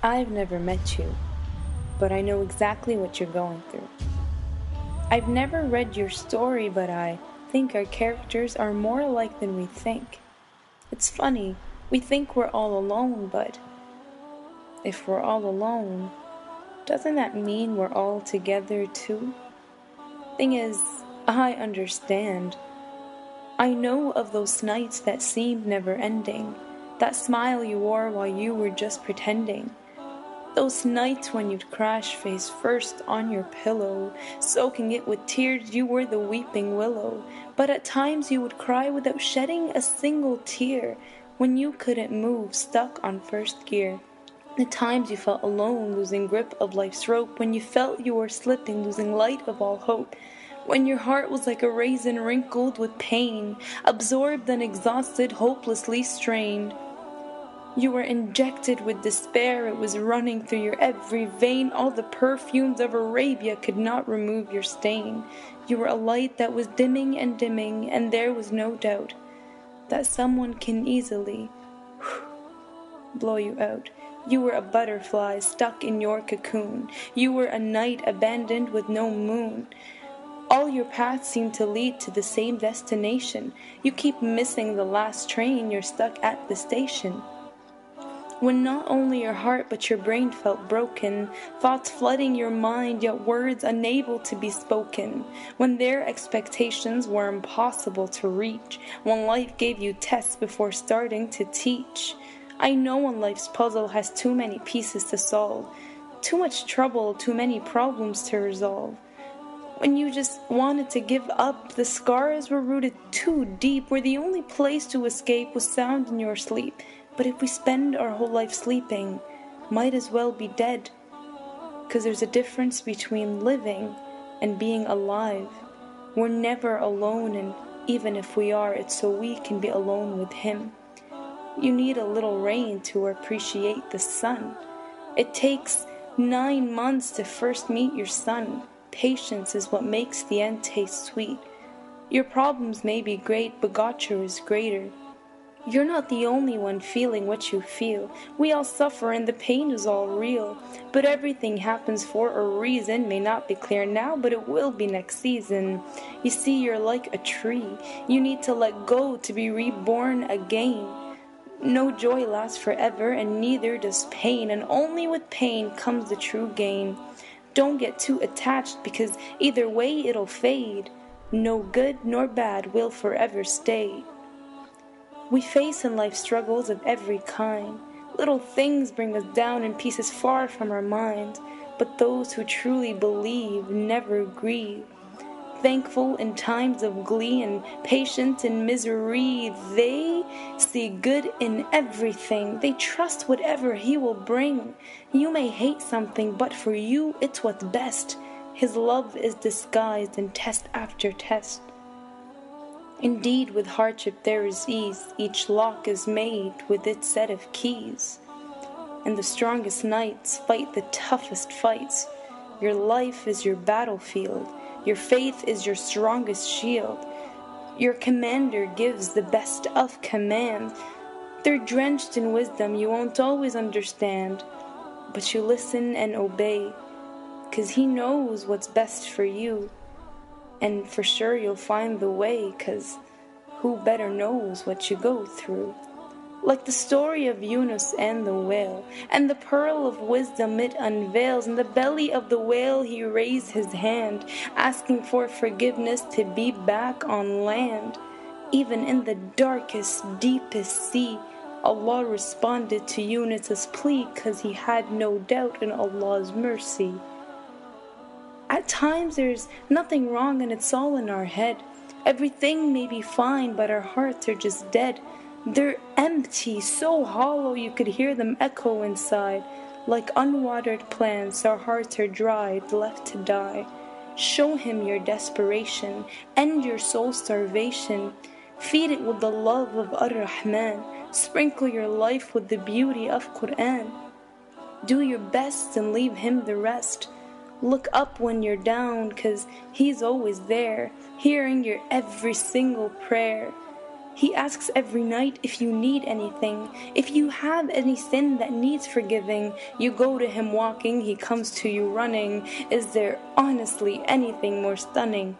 I've never met you, but I know exactly what you're going through. I've never read your story, but I think our characters are more alike than we think. It's funny, we think we're all alone, but if we're all alone, doesn't that mean we're all together too? Thing is, I understand. I know of those nights that seemed never ending, that smile you wore while you were just pretending. Those nights when you'd crash face first on your pillow, soaking it with tears, you were the weeping willow. But at times you would cry without shedding a single tear, when you couldn't move, stuck on first gear. The times you felt alone, losing grip of life's rope, when you felt you were slipping, losing light of all hope. When your heart was like a raisin wrinkled with pain, absorbed and exhausted, hopelessly strained. You were injected with despair, it was running through your every vein. All the perfumes of Arabia could not remove your stain. You were a light that was dimming, and there was no doubt that someone can easily blow you out. You were a butterfly stuck in your cocoon. You were a night abandoned with no moon. All your paths seem to lead to the same destination. You keep missing the last train, you're stuck at the station. When not only your heart but your brain felt broken, thoughts flooding your mind, yet words unable to be spoken. When their expectations were impossible to reach, when life gave you tests before starting to teach. I know when life's puzzle has too many pieces to solve, too much trouble, too many problems to resolve. When you just wanted to give up, the scars were rooted too deep, where the only place to escape was sound in your sleep. But if we spend our whole life sleeping, might as well be dead. 'Cause there's a difference between living and being alive. We're never alone, and even if we are, it's so we can be alone with Him. You need a little rain to appreciate the sun. It takes 9 months to first meet your son. Patience is what makes the end taste sweet. Your problems may be great, but Gotcha is greater. You're not the only one feeling what you feel. We all suffer and the pain is all real. But everything happens for a reason. May not be clear now, but it will be next season. You see, you're like a tree. You need to let go to be reborn again. No joy lasts forever, and neither does pain. And only with pain comes the true gain. Don't get too attached, because either way it'll fade. No good nor bad will forever stay. We face in life struggles of every kind. Little things bring us down in pieces far from our minds. But those who truly believe never grieve. Thankful in times of glee and patient in misery, they see good in everything. They trust whatever He will bring. You may hate something, but for you it's what's best. His love is disguised in test after test. Indeed, with hardship there is ease. Each lock is made with its set of keys. And the strongest knights fight the toughest fights. Your life is your battlefield. Your faith is your strongest shield. Your commander gives the best of command. They're drenched in wisdom you won't always understand. But you listen and obey, 'cause He knows what's best for you. And for sure you'll find the way, 'cause who better knows what you go through? Like the story of Yunus and the whale, and the pearl of wisdom it unveils. In the belly of the whale He raised His hand, asking for forgiveness to be back on land. Even in the darkest, deepest sea, Allah responded to Yunus's plea, 'cause he had no doubt in Allah's mercy. At times there's nothing wrong and it's all in our head. Everything may be fine, but our hearts are just dead. They're empty, so hollow you could hear them echo inside. Like unwatered plants, our hearts are dried, left to die. Show Him your desperation, end your soul's starvation. Feed it with the love of Ar-Rahman. Sprinkle your life with the beauty of Quran. Do your best and leave Him the rest. Look up when you're down, 'cause He's always there, hearing your every single prayer. He asks every night if you need anything. If you have any sin that needs forgiving, you go to him walking, he comes to you running. Is there honestly anything more stunning?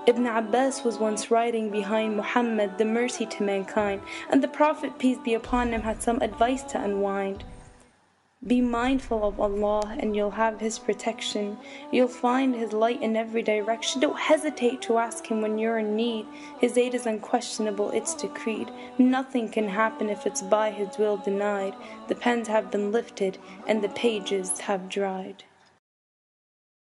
Ibn Abbas was once riding behind Muhammad, the mercy to mankind, and the Prophet, peace be upon him, had some advice to unwind. Be mindful of Allah and you'll have His protection. You'll find His light in every direction. Don't hesitate to ask Him when you're in need. His aid is unquestionable, it's decreed. Nothing can happen if it's by His will denied. The pens have been lifted and the pages have dried.